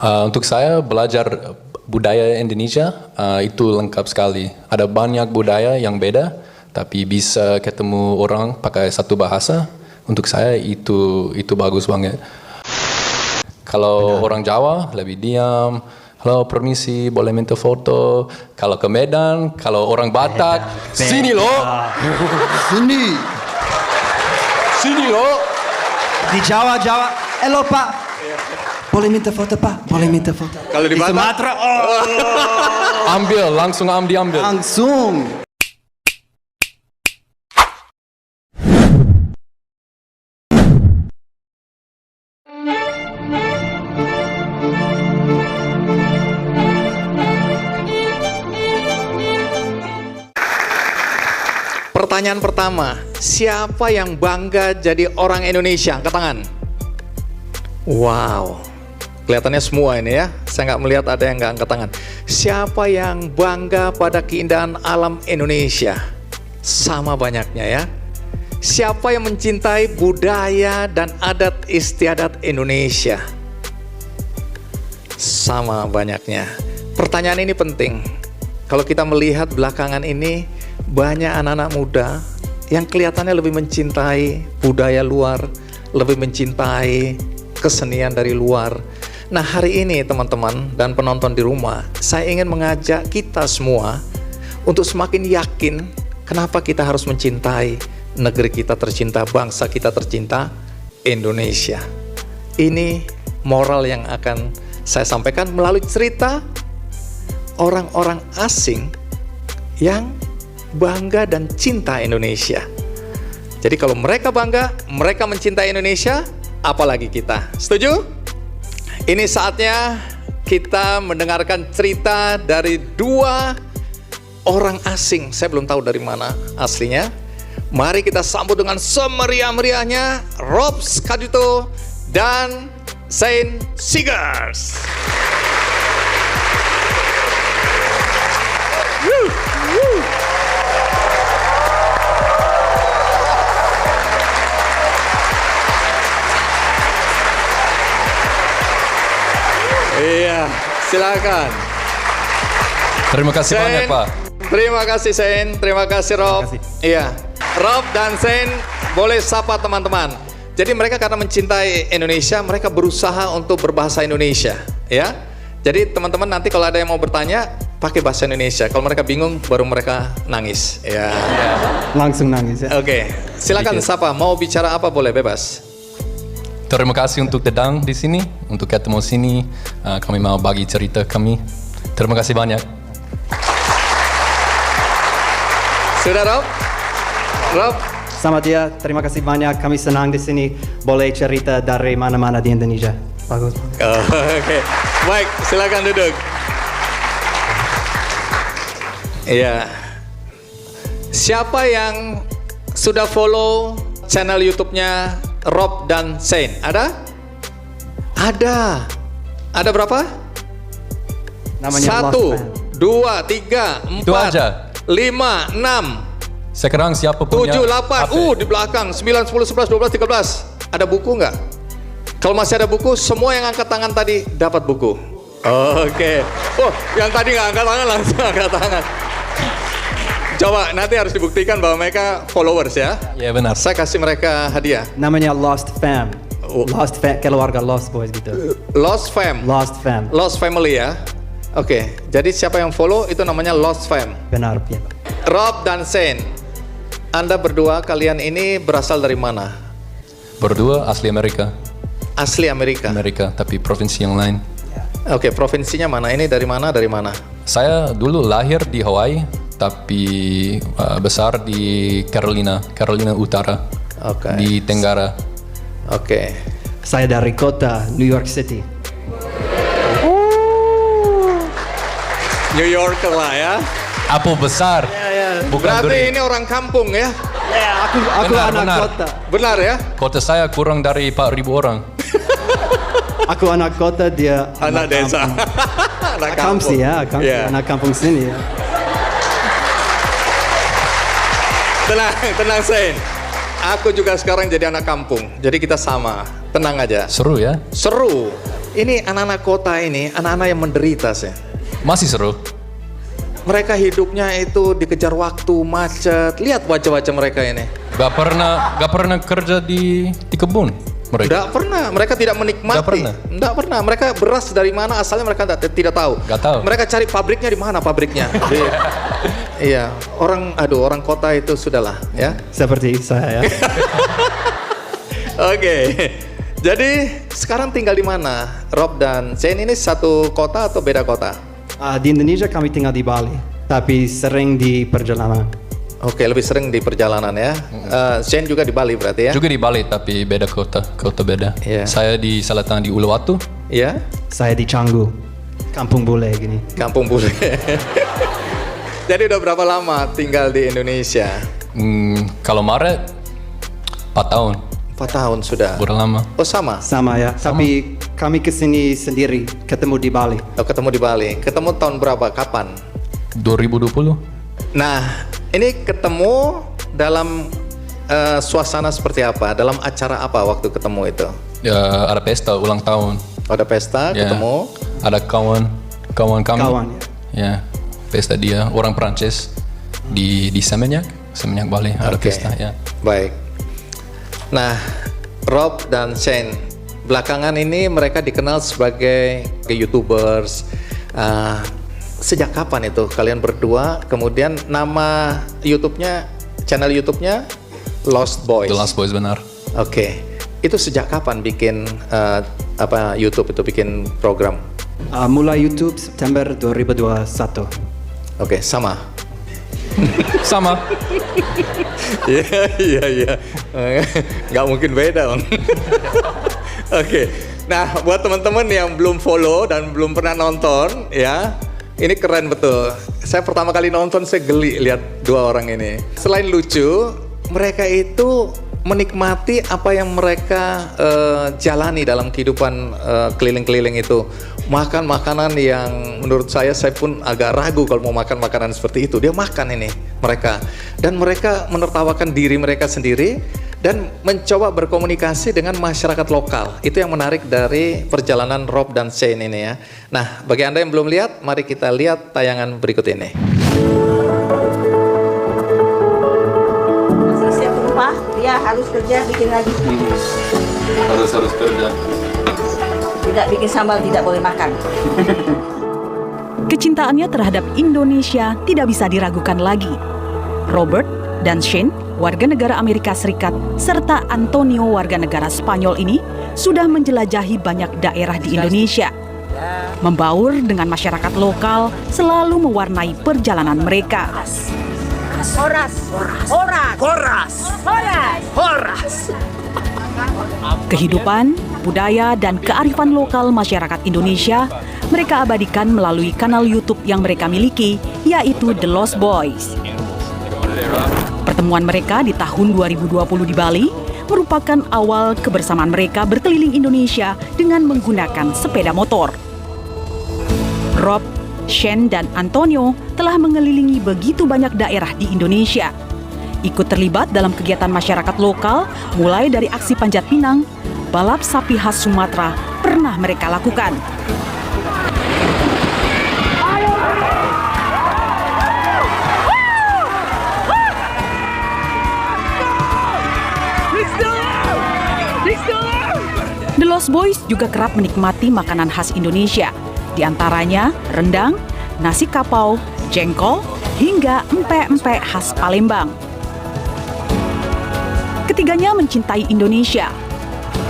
Untuk saya belajar budaya Indonesia itu lengkap sekali. Ada banyak budaya yang beda, tapi bisa ketemu orang pakai satu bahasa. Untuk saya itu bagus banget. Kalau orang Jawa lebih diam. Halo, permisi, boleh minta foto. Kalau ke Medan, kalau orang Batak, sini loh. Sini loh. Di Jawa, elo Pak, boleh minta foto Pak, boleh minta foto. Kalau di Batak? Sumatera, Ambil, langsung diambil. langsung. Pertanyaan pertama, siapa yang bangga jadi orang Indonesia? Angkat tangan. Wow, kelihatannya semua ini ya. Saya nggak melihat ada yang nggak angkat tangan. Siapa yang bangga pada keindahan alam Indonesia? Sama banyaknya ya. Siapa yang mencintai budaya dan adat istiadat Indonesia? Sama banyaknya. Pertanyaan ini penting. Kalau kita melihat belakangan ini, banyak anak-anak muda yang kelihatannya lebih mencintai budaya luar, lebih mencintai kesenian dari luar. Nah, hari ini teman-teman dan penonton di rumah, saya ingin mengajak kita semua untuk semakin yakin kenapa kita harus mencintai negeri kita tercinta, bangsa kita tercinta, Indonesia. Ini moral yang akan saya sampaikan melalui cerita orang-orang asing yang bangga dan cinta Indonesia. Jadi kalau mereka bangga, mereka mencintai Indonesia, apalagi kita. Setuju? Ini saatnya kita mendengarkan cerita dari dua orang asing. Saya belum tahu dari mana aslinya. Mari kita sambut dengan semeriah-meriahnya Rob Skadito dan Shane Seegers. Iya, silakan. Terima kasih Shane, banyak, Pak. Terima kasih Shane, terima kasih Rob. Iya, Rob dan Shane boleh sapa teman-teman. Jadi mereka karena mencintai Indonesia, mereka berusaha untuk berbahasa Indonesia, ya. Jadi teman-teman nanti kalau ada yang mau bertanya, pakai bahasa Indonesia. Kalau mereka bingung, baru mereka nangis. Ya. Langsung nangis ya. Oke, silakan sapa. Mau bicara apa boleh, bebas. Terima kasih untuk datang di sini, untuk ketemu sini. Kami mau bagi cerita kami. Terima kasih banyak. Sudah Rob? Rob? Sama dia, terima kasih banyak. Kami senang di sini. Boleh cerita dari mana-mana di Indonesia. Bagus. Oh, oke, baik. Silakan duduk. Iya. Siapa yang sudah follow channel YouTube-nya Rob dan Shane? Ada? Ada. Ada berapa? Namanya 1, Lost 2, 3, Itu 4, aja. 5, 6, Sekarang siapa punya 7, 8. HP? Di belakang 9, 10, 11, 12, 13. Ada buku nggak? Kalau masih ada buku, semua yang angkat tangan tadi dapat buku. Oke. Oh, yang tadi nggak angkat tangan langsung angkat tangan. Coba nanti harus dibuktikan bahwa mereka followers ya. Iya benar. Saya kasih mereka hadiah. Namanya Lost Fam. Oh. Lost Fam, keluarga Lost Boys gitu. Lost Fam. Lost Fam. Lost Family ya. Oke. Jadi siapa yang follow itu namanya Lost Fam. Benar ya. Rob dan Shane, Anda berdua kalian ini berasal dari mana? Berdua asli Amerika. Asli Amerika. Amerika, tapi provinsi yang lain. Oke, provinsinya mana? Ini dari mana? Dari mana? Saya dulu lahir di Hawaii, tapi besar di Carolina Utara, Oke. di Tenggara. Oke. Saya dari kota New York City. New Yorker lah ya. Apel besar, bukan Berarti duri. ini orang kampung ya. Ya, aku Benar, anak benar. kota. Benar ya? Kota saya kurang dari 4.000 orang. Aku anak kota, dia Anak desa. Anak Kamsi ya, Iya. anak kampung sini ya. Tenang Shane. Aku juga sekarang jadi anak kampung. Jadi kita sama. Tenang aja. Seru ya? Seru. Ini anak-anak kota ini, anak-anak yang menderita sih. Masih seru. Mereka hidupnya itu dikejar waktu, macet. Lihat wajah-wajah mereka ini. Gak pernah kerja di kebun mereka. Tidak pernah, mereka tidak menikmati. Tidak pernah. Mereka beras dari mana asalnya mereka tidak tahu. Gak tahu. Mereka cari pabriknya di mana pabriknya. Iya, orang kota itu sudahlah ya. Seperti saya ya. Oke. Jadi sekarang tinggal di mana? Rob dan Shane ini satu kota atau beda kota? Di Indonesia kami tinggal di Bali, tapi sering di perjalanan. Oke, lebih sering di perjalanan ya. Shane juga di Bali berarti ya? Juga di Bali tapi beda kota beda. Iya. Saya di Selatan di Uluwatu. Iya. Saya di Canggu, kampung bule gini. Kampung bule. Jadi udah berapa lama tinggal di Indonesia? Kalau Maret 4 tahun. 4 tahun sudah. Udah lama. Oh sama? Sama ya, tapi kami kesini sendiri, ketemu di Bali. Oh, ketemu di Bali. Ketemu tahun berapa? Kapan? 2020. Nah, ini ketemu dalam suasana seperti apa? Dalam acara apa waktu ketemu itu? Ya, ada pesta ulang tahun. Ada pesta, Ya. ketemu. Ada kawan kami. Kawan Ya, pesta dia orang Prancis di Seminyak Bali ada Oke. pesta ya. Baik. Nah, Rob dan Shane, belakangan ini mereka dikenal sebagai YouTubers. Sejak kapan itu kalian berdua? Kemudian nama YouTube-nya, channel YouTube-nya Lost Boys. The Last Boys benar. Oke. Itu sejak kapan bikin YouTube itu bikin program? Mulai YouTube September 2021. Oke, sama. Sama. Iya. Nggak mungkin beda, Bang. Oke. Nah, buat teman-teman yang belum follow dan belum pernah nonton, ya, ini keren betul. Saya pertama kali nonton, saya geli lihat dua orang ini. Selain lucu, mereka itu menikmati apa yang mereka jalani dalam kehidupan keliling-keliling itu. Makan makanan yang menurut saya pun agak ragu kalau mau makan makanan seperti itu. Dia makan ini mereka, dan mereka menertawakan diri mereka sendiri dan mencoba berkomunikasi dengan masyarakat lokal. Itu yang menarik dari perjalanan Rob dan Shane ini ya. Nah, bagi Anda yang belum lihat, mari kita lihat tayangan berikut ini. Siap upah, dia harus kerja bikin lagi. Harus kerja. Tidak bikin sambal tidak boleh makan. Kecintaannya terhadap Indonesia tidak bisa diragukan lagi. Robert dan Shane, warga negara Amerika Serikat, serta Antonio, warga negara Spanyol ini sudah menjelajahi banyak daerah di Indonesia. Membaur dengan masyarakat lokal selalu mewarnai perjalanan mereka. Horas. Kehidupan, budaya, dan kearifan lokal masyarakat Indonesia mereka abadikan melalui kanal YouTube yang mereka miliki, yaitu The Lost Boys. Pertemuan mereka di tahun 2020 di Bali merupakan awal kebersamaan mereka berkeliling Indonesia dengan menggunakan sepeda motor. Rob, Shane, dan Antonio telah mengelilingi begitu banyak daerah di Indonesia. Ikut terlibat dalam kegiatan masyarakat lokal, mulai dari aksi panjat pinang, balap sapi khas Sumatera pernah mereka lakukan. The Lost Boys juga kerap menikmati makanan khas Indonesia, di antaranya rendang, nasi kapau, jengkol, hingga empek-empek khas Palembang. Ketiganya mencintai Indonesia.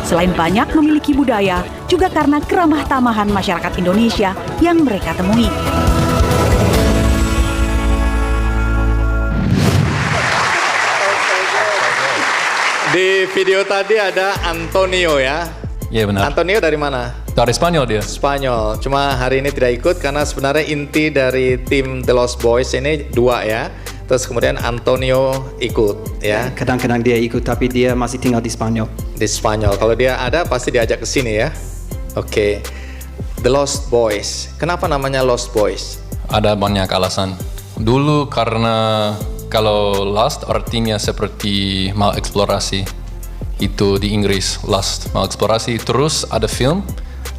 Selain banyak memiliki budaya, juga karena keramah tamahan masyarakat Indonesia yang mereka temui. Di video tadi ada Antonio ya. Iya benar. Antonio dari mana? Dari Spanyol dia. Spanyol. Cuma hari ini tidak ikut karena sebenarnya inti dari tim The Lost Boys ini dua ya. Terus kemudian Antonio ikut ya Kadang-kadang dia ikut, tapi dia masih tinggal di Spanyol. di Spanyol. Kalau dia ada pasti diajak ke sini ya. Oke. The Lost Boys. Kenapa namanya Lost Boys? Ada banyak alasan. Dulu karena kalau lost artinya seperti mau eksplorasi. Itu di Inggris, lost, mau eksplorasi. Terus ada film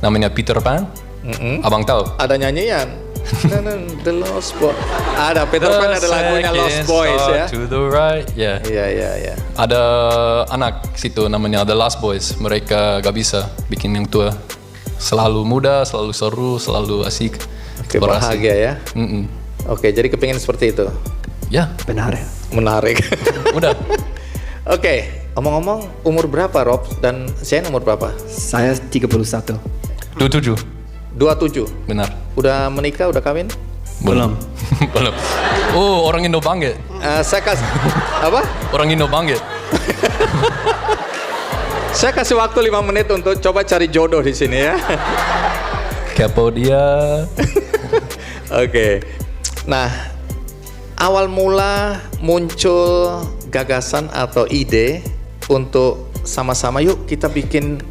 namanya Peter Pan. Abang tahu? Ada nyanyian. The Lost Boys. Ada Peter Pan, ada lagunya Lost Boys ya. To the right, ya. Iya. Ada anak situ namanya The Lost Boys. Mereka gak bisa bikin yang tua. Selalu muda, selalu seru, selalu asik. Oke, berasik. bahagia ya. Oke, jadi kepingin seperti itu. Ya, Benar ya? Menarik. udah. Oke, omong-omong umur berapa Rob dan Shane umur berapa? Saya 31. 27, 27. benar. Udah menikah, udah kawin? Belum. Belum. Oh, orang Indo banget. Saya kasih apa? Orang Indo banget. Saya kasih waktu 5 menit untuk coba cari jodoh di sini ya. Kepo dia. Oke. Nah, awal mula muncul gagasan atau ide untuk sama-sama yuk kita bikin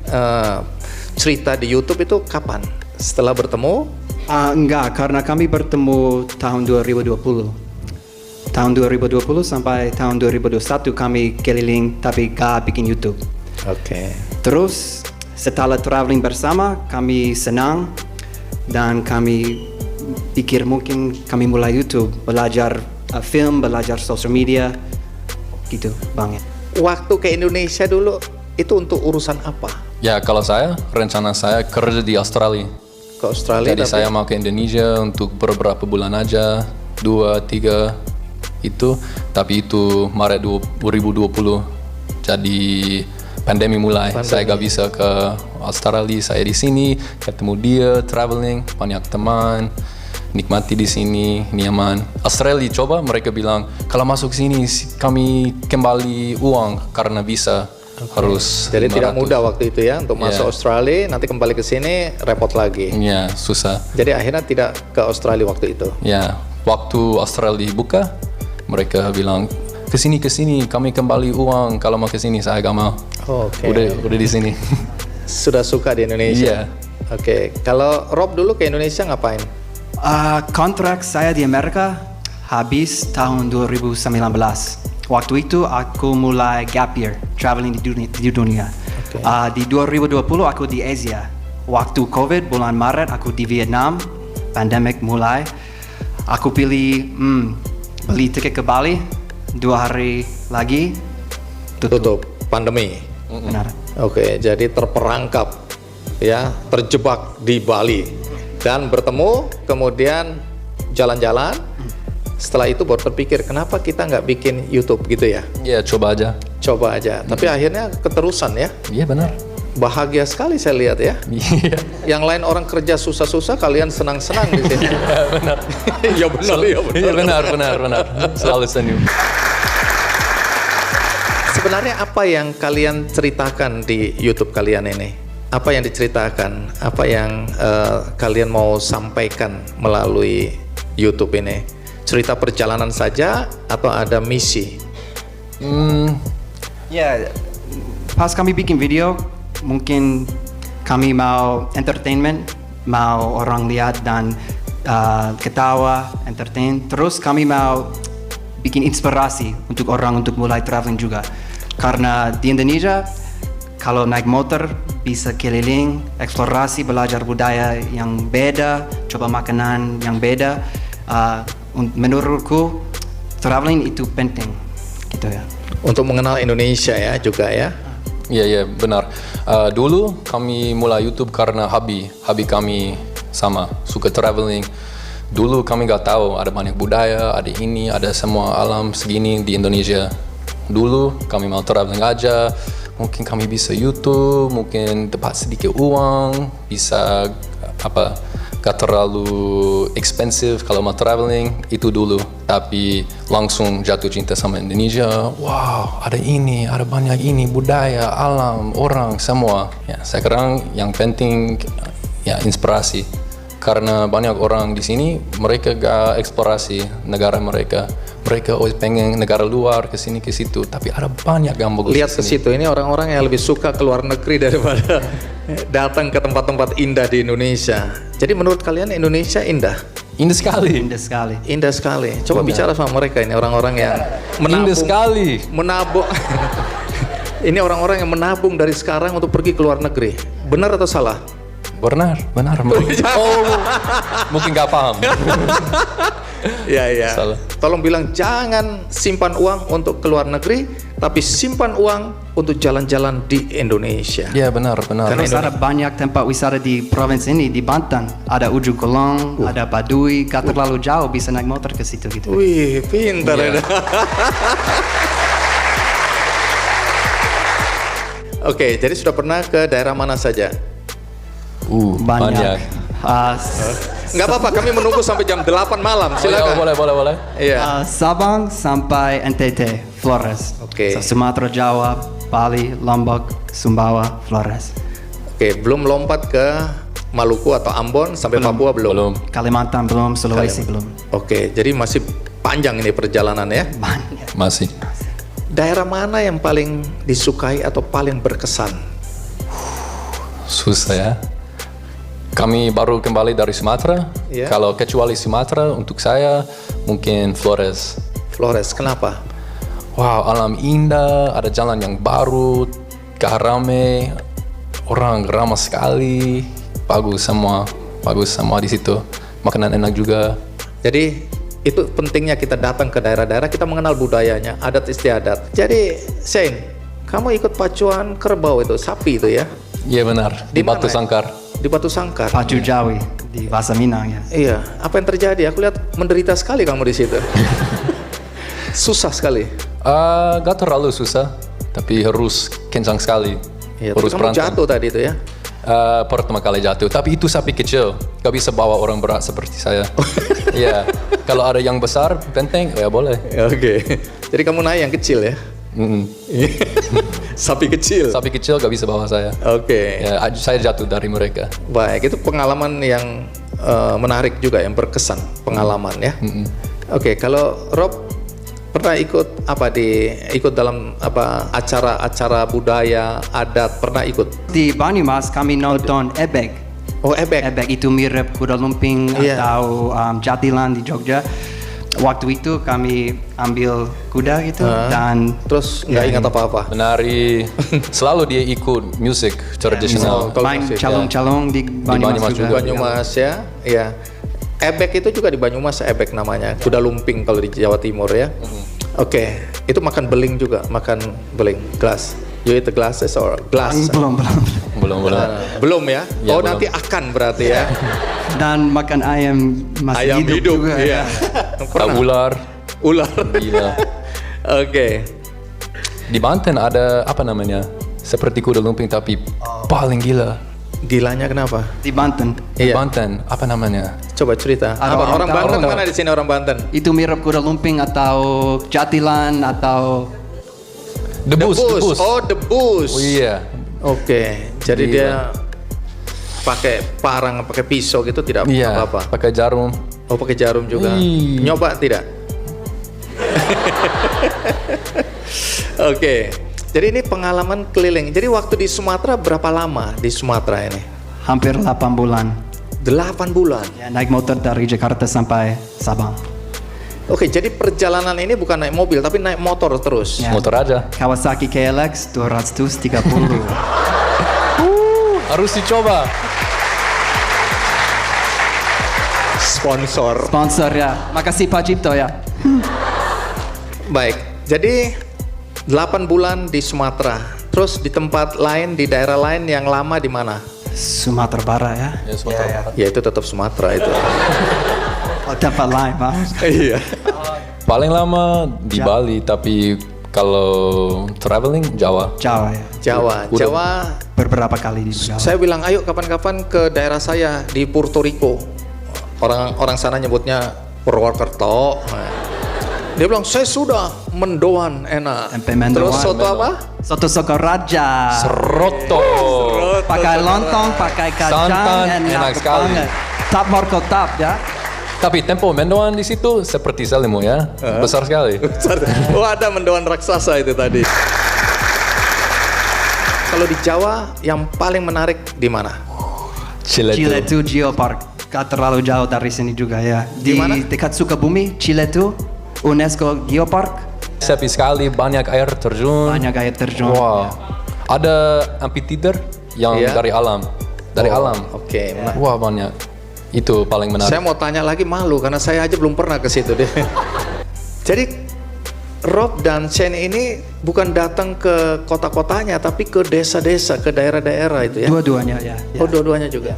cerita di YouTube itu kapan? Setelah bertemu? Enggak, karena kami bertemu tahun 2020. Tahun 2020 sampai tahun 2021 kami keliling tapi gak bikin YouTube. Oke. Terus setelah traveling bersama kami senang dan kami pikir mungkin kami mulai YouTube, belajar film, belajar social media gitu banget. Waktu ke Indonesia dulu itu untuk urusan apa? Ya, kalau saya, rencana saya kerja di Australia. Ke Australia? Jadi saya mau ke Indonesia untuk beberapa bulan aja, 2-3 itu. Tapi itu Maret 2020, jadi pandemi mulai. Saya gak bisa ke Australia, saya di sini ketemu dia, traveling, banyak teman, nikmati di sini, nyaman. Australia coba mereka bilang kalau masuk sini kami kembali uang karena bisa. Harus Jadi 500. tidak mudah waktu itu ya untuk masuk Australia, nanti kembali ke sini repot lagi. Ya, susah. Jadi akhirnya tidak ke Australia waktu itu. Ya, waktu Australia buka, mereka bilang kesini kami kembali uang. Kalau mau kesini saya gak mau. Oke. Udah di sini. Sudah suka di Indonesia. Iya. Oke. Kalau Rob dulu ke Indonesia ngapain? Kontrak saya di Amerika habis tahun 2019. Waktu itu aku mulai gap year, traveling di dunia. Oke. Di 2020 aku di Asia. Waktu COVID bulan Maret aku di Vietnam, pandemic mulai. Aku pilih beli tiket ke Bali, 2 hari lagi Tutup pandemi. Benar. Oke, jadi terperangkap ya, terjebak di Bali dan bertemu, kemudian jalan-jalan. Setelah itu baru terpikir kenapa kita nggak bikin YouTube gitu ya? Ya, coba aja. Coba aja. Tapi akhirnya keterusan ya. Iya, benar. Bahagia sekali saya lihat ya. Iya. Yang lain orang kerja susah-susah, kalian senang-senang di sini. Ya, benar. Iya benar, iya benar. Iya, benar. Selalu senyum. Sebenarnya apa yang kalian ceritakan di YouTube kalian ini? Apa yang diceritakan? Apa yang kalian mau sampaikan melalui YouTube ini? Cerita perjalanan saja atau ada misi? Ya, pas kami bikin video, mungkin kami mau entertainment, mau orang lihat dan ketawa, entertain. Terus kami mau bikin inspirasi untuk orang untuk mulai traveling juga. Karena di Indonesia, kalau naik motor bisa keliling, eksplorasi, belajar budaya yang beda, coba makanan yang beda. Menurutku, traveling itu penting, gitu ya. Untuk mengenal Indonesia ya juga ya. Iya, benar. Dulu kami mulai YouTube karena hobi kami sama, suka traveling. Dulu kami gak tahu ada banyak budaya, ada ini, ada semua alam segini di Indonesia. Dulu kami mau traveling aja, mungkin kami bisa YouTube, mungkin dapat sedikit uang, bisa gak terlalu expensive kalau mau traveling, itu dulu. Tapi langsung jatuh cinta sama Indonesia. Wow, ada ini, ada banyak ini, budaya, alam, orang, semua. Ya, sekarang yang penting ya inspirasi. Karena banyak orang di sini, mereka gak eksplorasi negara mereka. Mereka pengen negara luar, ke sini ke situ, tapi ada banyak yang bagus. Lihat ke situ, ini orang-orang yang lebih suka ke luar negeri daripada datang ke tempat-tempat indah di Indonesia. Jadi menurut kalian Indonesia indah? Indah sekali. Indah sekali. Indah sekali. Coba bicara sama mereka ini, orang-orang yang menabung. Indah sekali. Menabung. Ini orang-orang yang menabung dari sekarang untuk pergi ke luar negeri. Benar atau salah? Benar. Oh, mungkin nggak paham. Ya. Salah. Tolong bilang jangan simpan uang untuk ke luar negeri, tapi simpan uang untuk jalan-jalan di Indonesia. Ya benar. Terus ada banyak tempat wisata di provinsi ini, di Banten. Ada Ujung Kulon, ada Baduy, gak terlalu jauh, bisa naik motor ke situ gitu. Wih, pintar Iya. ya. Oke, jadi sudah pernah ke daerah mana saja? Banyak. Nggak apa-apa, kami menunggu sampai jam 8 malam. Silakan. Boleh. Iya. Sabang sampai NTT, Flores. Oke. Sumatera, Jawa, Bali, Lombok, Sumbawa, Flores. Oke, belum lompat ke Maluku atau Ambon sampai Papua belum? Kalimantan belum, Sulawesi belum. Oke, jadi masih panjang ini perjalanan ya. Banyak. Masih. Daerah mana yang paling disukai atau paling berkesan? Susah ya. Kami baru kembali dari Sumatera. Iya. Kalau kecuali Sumatera, untuk saya mungkin Flores. Flores, kenapa? Wow, alam indah, ada jalan yang baru, gak rame, orang ramah sekali, bagus semua di situ. Makanan enak juga. Jadi itu pentingnya kita datang ke daerah-daerah, kita mengenal budayanya, adat istiadat. Jadi, Shane, kamu ikut pacuan kerbau itu, sapi itu ya? Iya benar, di mana Batu ya? Sangkar. Di Batu Sangkar. Pacu Jawi di bahasa Minang ya. Iya, apa yang terjadi? Aku lihat menderita sekali kamu di situ. Susah sekali. Gak terlalu susah, tapi harus kencang sekali. Iya, tapi Harus kamu berantem. jatuh tadi itu ya? Pertama kali jatuh, tapi itu sapi kecil, gak bisa bawa orang berat seperti saya. Iya, kalau ada yang besar, penting, ya boleh. Oke. Jadi kamu naik yang kecil ya? Sapi kecil. Sapi kecil gak bisa bawa saya. Oke. Ya, saya jatuh dari mereka. Baik, itu pengalaman yang menarik juga, yang berkesan pengalaman ya. Oke, kalau Rob pernah ikut ikut dalam acara-acara budaya adat, pernah ikut? Di Banyumas kami nonton ebek. Oh, ebek. Ebek itu mirip kuda lumping Iya. atau jatilan di Jogja. Waktu itu kami ambil kuda gitu dan Terus nggak ingat apa-apa? Menari, selalu dia ikut musik tradisional. Kalau main musik, calung-calung di Banyumas Banyumas juga. Banyumas ya, iya. Ebek itu juga di Banyumas, ebek namanya. Kuda lumping kalau di Jawa Timur ya. Oke, itu makan beling juga, makan beling, glass. You eat the glasses or glass? Belum. Belum ya? Ya, Oh, belum. nanti akan berarti ya. Dan makan ayam masih Ayam hidup juga iya. ya. Tahu ular, Ular. gila. Oke. Di Banten ada apa namanya? Seperti kuda lumping tapi paling gila. Gilanya kenapa? Di Banten. Di Iya. Banten, apa namanya? Coba cerita. Ada Apa, orang orang tahu. Banten Orang mana di sini orang Banten? Itu mirip kuda lumping atau jatilan atau Debus. Oh, debus. Oh iya. Oke. Jadi Gila. dia pakai parang, pakai pisau gitu tidak Iya, apa-apa. pakai jarum. Oh, pakai jarum juga. Wih. Nyoba tidak? Oke. Jadi ini pengalaman keliling. Jadi waktu di Sumatera berapa lama di Sumatera ini? hampir 8 bulan. 8 bulan. Ya, naik motor dari Jakarta sampai Sabang. Oke, jadi perjalanan ini bukan naik mobil tapi naik motor terus. Ya. Motor aja. Kawasaki KLX 230. Harus dicoba. Sponsor. Sponsor ya. Makasih Pak Cipto ya. Baik. Jadi 8 bulan di Sumatera. Terus di tempat lain, di daerah lain yang lama di mana? Sumatera Barat ya. Ya, Sumatera Barat. Ya itu tetap Sumatera itu. Oh, tempat lain Pak. Iya. Paling lama di Bali, tapi kalau traveling Jawa. Jawa ya. Jawa. Udah. Jawa. Beberapa kali di Jawa. Saya bilang ayo kapan-kapan ke daerah saya di Puerto Rico. Orang sana nyebutnya Purwokerto. Nah, dia bilang saya sudah mendoan enak. Tempe mendoan. Terus soto apa? Soto Sokaraja. Seroto. Pakai lontong, pakai kacang, Santan, enak sekali. banget. Tap Morkotap ya. Tapi tempo mendoan di situ seperti Selimo ya, besar sekali. Oh ada mendoan raksasa itu tadi. Kalau di Jawa yang paling menarik di mana? Ciletu. Ciletu Geopark. Gak terlalu jauh dari sini juga ya. Di mana? Dekat Sukabumi, Ciletu, UNESCO Geopark. Sepi sekali, banyak air terjun. Banyak air terjun. Wow. Ada amphitheater yang Iya. dari alam. dari alam. Oke. Wah, banyak. Itu paling menarik. Saya mau tanya lagi malu karena saya aja belum pernah ke situ deh. Jadi Rob dan Shane ini bukan datang ke kota-kotanya tapi ke desa-desa, ke daerah-daerah itu ya. Dua-duanya ya. Oh, dua-duanya juga.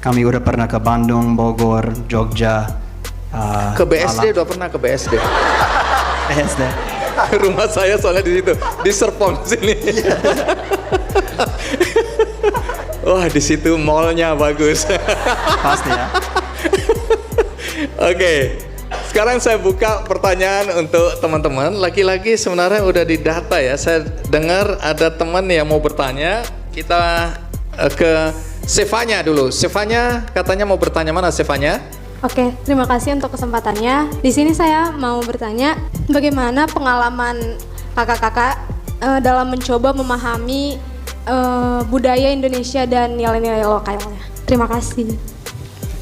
Kami udah pernah ke Bandung, Bogor, Jogja. Ke BSD udah pernah ke BSD. BSD. Rumah saya soalnya di situ, di Serpong sini. Wah, di situ mallnya bagus. Pasti ya. Oke, sekarang saya buka pertanyaan untuk teman-teman. Laki-laki sebenarnya udah didata ya. Saya dengar ada teman yang mau bertanya. Kita ke Sevanya dulu. Sevanya katanya mau bertanya, mana Sevanya? Oke, terima kasih untuk kesempatannya. Di sini saya mau bertanya, bagaimana pengalaman kakak-kakak dalam mencoba memahami budaya Indonesia dan nilai-nilai lokalnya. Terima kasih.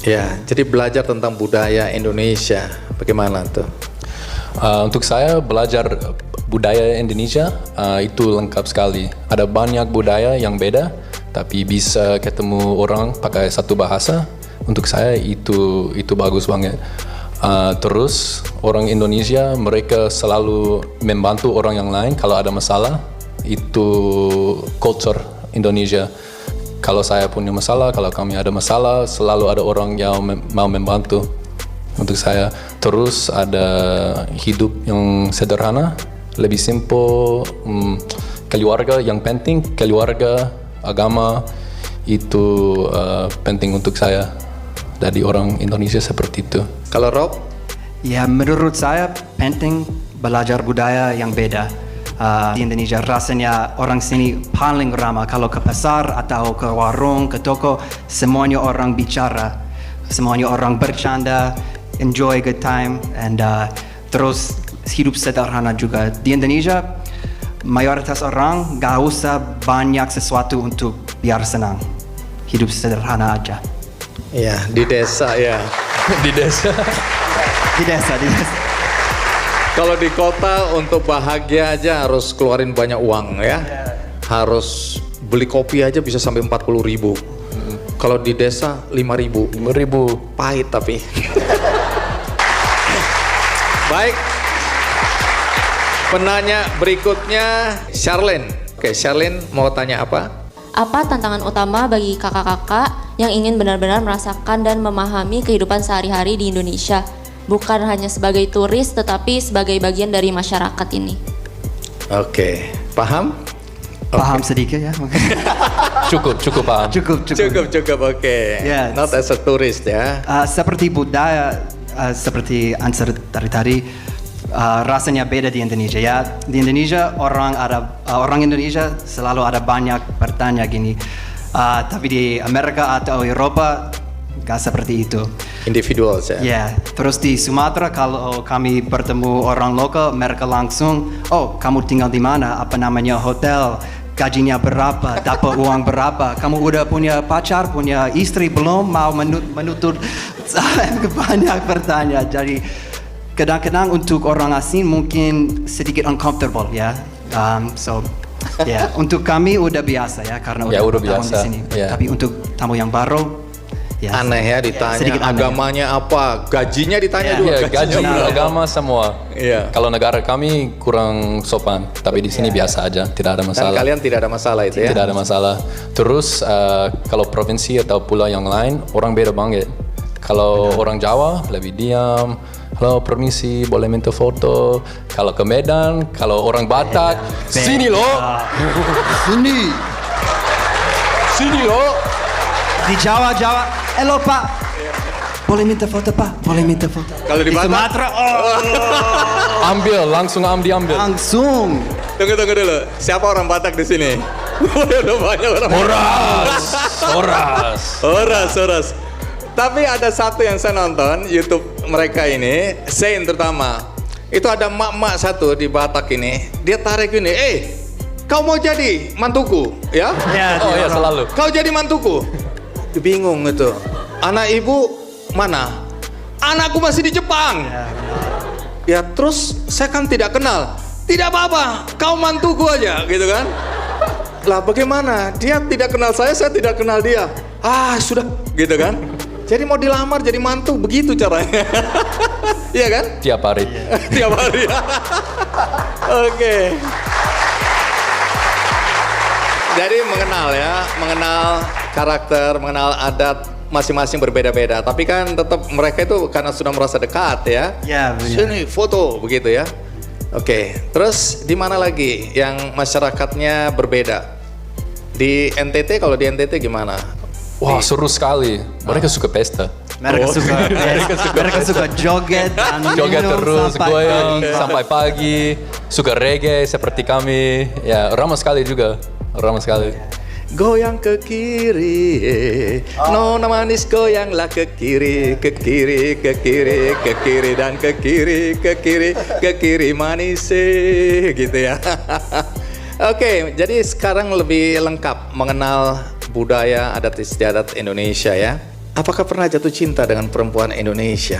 Ya, jadi belajar tentang budaya Indonesia, bagaimana tuh? Untuk saya belajar budaya Indonesia itu lengkap sekali. Ada banyak budaya yang beda, tapi bisa ketemu orang pakai satu bahasa. Untuk saya itu bagus banget. Terus orang Indonesia mereka selalu membantu orang yang lain kalau ada masalah. Itu culture Indonesia. Kalau saya punya masalah, kalau kami ada masalah, selalu ada orang yang mau membantu. Untuk saya, terus ada hidup yang sederhana, lebih simple, keluarga yang penting, keluarga, agama itu penting untuk saya. Dari orang Indonesia seperti itu. Kalau Rob? Ya, menurut saya penting belajar budaya yang beda. Di Indonesia rasanya orang sini paling ramah. Kalau ke pasar atau ke warung, ke toko, semuanya orang bicara, semuanya orang bercanda, enjoy good time, and terus hidup sederhana juga. Di Indonesia mayoritas orang gak usah banyak sesuatu untuk biar senang, hidup sederhana aja. Ya, di desa ya. Di desa. Di desa. Kalau di kota untuk bahagia aja harus keluarin banyak uang ya. Harus beli kopi aja bisa sampai 40.000. Kalau di desa 5.000. 5.000. Pahit tapi. Baik. Penanya berikutnya Charlene. Oke, Charlene mau tanya apa? Apa tantangan utama bagi kakak-kakak yang ingin benar-benar merasakan dan memahami kehidupan sehari-hari di Indonesia, bukan hanya sebagai turis tetapi sebagai bagian dari masyarakat ini? Oke, paham? Paham sedikit ya? Cukup paham. Cukup. Oke. Yes. Not as a tourist ya. Seperti budaya, seperti answer dari tadi, rasanya beda di Indonesia ya. Di Indonesia orang Indonesia selalu ada banyak bertanya gini. Tapi di Amerika atau Eropa gak seperti itu. Individual ya. Ya, terus di Sumatera kalau kami bertemu orang lokal, mereka langsung, oh kamu tinggal di mana? Apa namanya hotel? Gajinya berapa? Dapat uang berapa? Kamu udah punya pacar, punya istri belum? Mau menuntut banyak bertanya. Jadi kadang-kadang untuk orang asing mungkin sedikit uncomfortable ya. Untuk kami udah biasa ya karena udah udah bertahun biasa. di sini. Ya. Tapi untuk tamu yang baru, ya, Aneh ya ditanya sedikit aneh. agamanya apa, gajinya ditanya juga. Iya, gaji, berapa? agama semua. Iya. Kalau negara kami kurang sopan, tapi di sini biasa aja, tidak ada Dan masalah. kalian tidak ada masalah itu ya? Tidak ada masalah. Terus kalau provinsi atau pulau yang lain, orang beda banget. Kalau orang Jawa lebih diam. Halo, permisi, boleh minta foto. Kalau ke Medan, kalau orang Batak, sini lo, sini lo. Di Jawa, halo Pak, boleh minta foto Pak, boleh minta foto. Kalau di Batak? Sumatera, Ambil, langsung diambil. langsung. Tunggu dulu. Siapa orang Batak di sini? Udah banyak orang. Horas. Tapi ada satu yang saya nonton YouTube mereka ini, Shane terutama. Itu ada emak-emak satu di Batak ini. Dia tarik ini, kau mau jadi mantuku, ya? Oh ya, selalu. Kau jadi mantuku. Dia bingung itu. Anak ibu mana? Anakku masih di Jepang. Ya terus saya kan tidak kenal. Tidak apa-apa, kau mantuku aja, gitu kan? Lah bagaimana? Dia tidak kenal saya tidak kenal dia. sudah gitu kan. Jadi mau dilamar jadi mantu begitu caranya. Iya kan? Tiap hari. Tiap hari. Oke. Jadi mengenal karakter, mengenal adat masing-masing berbeda-beda. Tapi kan tetap mereka itu karena sudah merasa dekat ya. Ya, benar. Sini foto begitu ya. Oke. Terus di mana lagi yang masyarakatnya berbeda? Di NTT, kalau di NTT gimana? Wah, seru sekali. Mereka suka pesta. Mereka suka joget dan Joget minum terus, sampai goyang pagi. sampai pagi. Suka reggae seperti kami. Ya, ramah sekali juga. Ramah sekali. Goyang ke kiri, nona manis goyanglah ke kiri, ke kiri, ke kiri, ke kiri dan ke kiri, ke kiri, ke kiri manis gitu ya. Oke, jadi sekarang lebih lengkap mengenal budaya adat istiadat Indonesia ya. Apakah pernah jatuh cinta dengan perempuan Indonesia?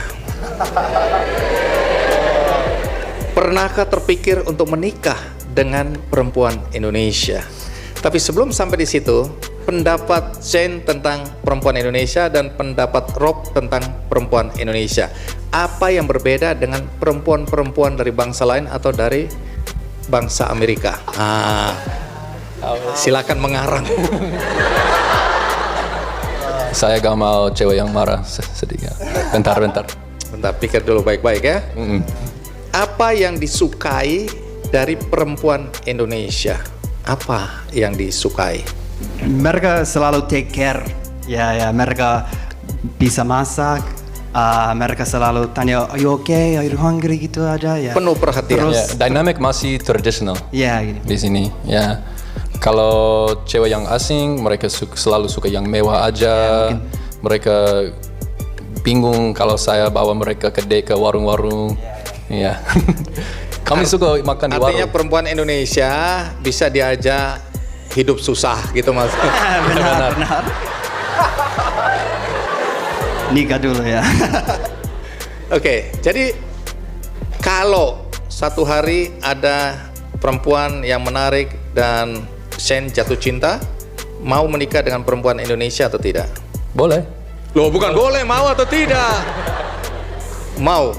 Pernahkah terpikir untuk menikah dengan perempuan Indonesia? Tapi sebelum sampai di situ, pendapat Shane tentang perempuan Indonesia dan pendapat Rob tentang perempuan Indonesia. Apa yang berbeda dengan perempuan-perempuan dari bangsa lain atau dari bangsa Amerika? Silakan mengarang. Saya gak mau cewek yang marah sedikit. Bentar. Bentar, pikir dulu baik-baik ya. Apa yang disukai dari perempuan Indonesia? Apa yang disukai? Mereka selalu take care. Ya, mereka bisa masak. Mereka selalu tanya, "Are you okay? Are you hungry?" gitu ada ya. Penuh perhatian. Ya, dynamic masih tradisional Ya, gitu. di sini. Ya, kalau cewek yang asing, mereka selalu suka yang mewah aja. Mereka bingung kalau saya bawa mereka ke warung-warung. Ya. Kami suka makan di warung. Artinya perempuan Indonesia bisa diajak hidup susah gitu mas. benar. Nikah dulu ya. Oke, jadi kalau satu hari ada perempuan yang menarik dan Shane jatuh cinta, mau menikah dengan perempuan Indonesia atau tidak? Boleh. Loh, bukan boleh, mau atau tidak? Mau,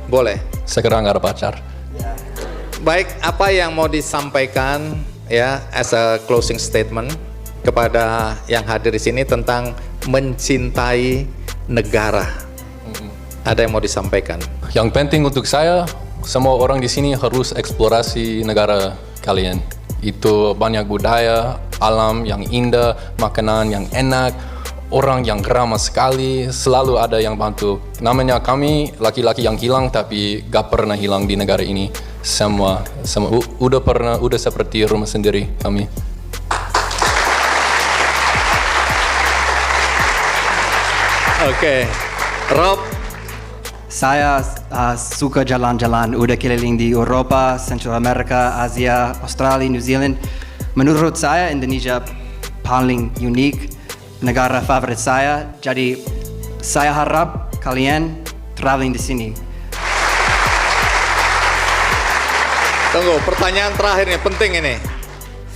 boleh. Sekarang gak ada pacar. Baik, apa yang mau disampaikan ya as a closing statement kepada yang hadir di sini tentang mencintai negara? Ada yang mau disampaikan? Yang penting untuk saya, semua orang di sini harus eksplorasi negara kalian. Itu banyak budaya, alam yang indah, makanan yang enak, orang yang ramah sekali, selalu ada yang bantu. Namanya kami laki-laki yang hilang tapi gak pernah hilang di negara ini. Semua udah seperti rumah sendiri kami. Oke, Rob. Saya suka jalan-jalan, udah keliling di Eropa, Central America, Asia, Australia, New Zealand. Menurut saya Indonesia paling unik, negara favorit saya. Jadi saya harap kalian traveling di sini. Tunggu, pertanyaan terakhir nih, penting ini.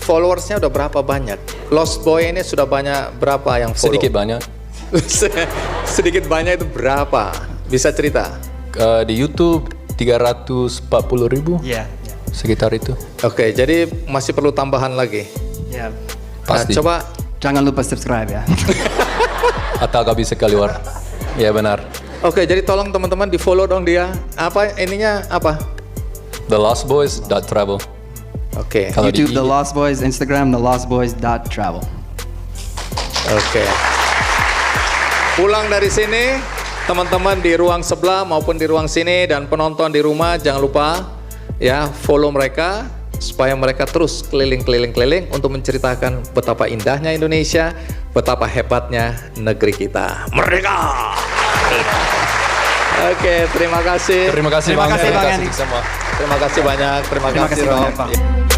Followersnya udah berapa banyak? Lost Boy ini sudah banyak berapa yang follow? Sedikit banyak. Sedikit banyak itu berapa? Bisa cerita? Di YouTube 340.000. Ya, Sekitar itu. Oke, jadi masih perlu tambahan lagi. ya. Pasti. Nah, coba Jangan lupa subscribe ya. Atau gak bisa keluar. Ya benar. Oke, jadi tolong teman-teman di follow dong dia. Apa ininya apa? TheLostBoys.travel. Oke. Kalau di YouTube The Lost Boys, Instagram thelostboys.travel. Oke. Pulang dari sini, teman-teman di ruang sebelah maupun di ruang sini dan penonton di rumah jangan lupa ya follow mereka supaya mereka terus keliling-keliling untuk menceritakan betapa indahnya Indonesia, betapa hebatnya negeri kita. Merdeka! Oke, terima kasih. Terima kasih Terima Bang. kasih, Bang Terima Andi. kasih semua. Terima kasih banyak. Terima kasih, banyak, Rob. Pak.